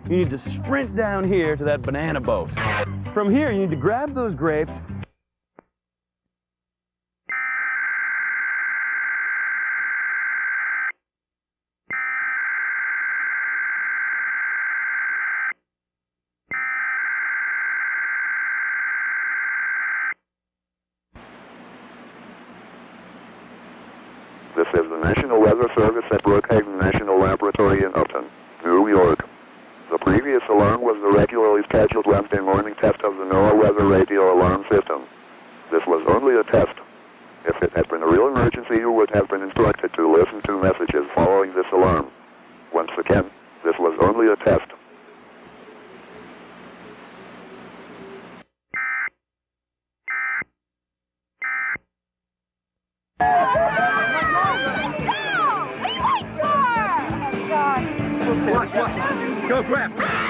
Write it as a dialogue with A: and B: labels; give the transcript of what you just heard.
A: You need to sprint down here to that banana boat. From here, you need to grab those grapes.
B: This is the National Weather Service at Brookhaven National Laboratory in Upton, New York. The previous alarm was the regularly scheduled Wednesday morning test of the NOAA Weather Radio Alarm System. This was only a test. If it had been a real emergency, you would have been instructed to listen to messages following this alarm. Once again, this was only a test.
C: Go grab.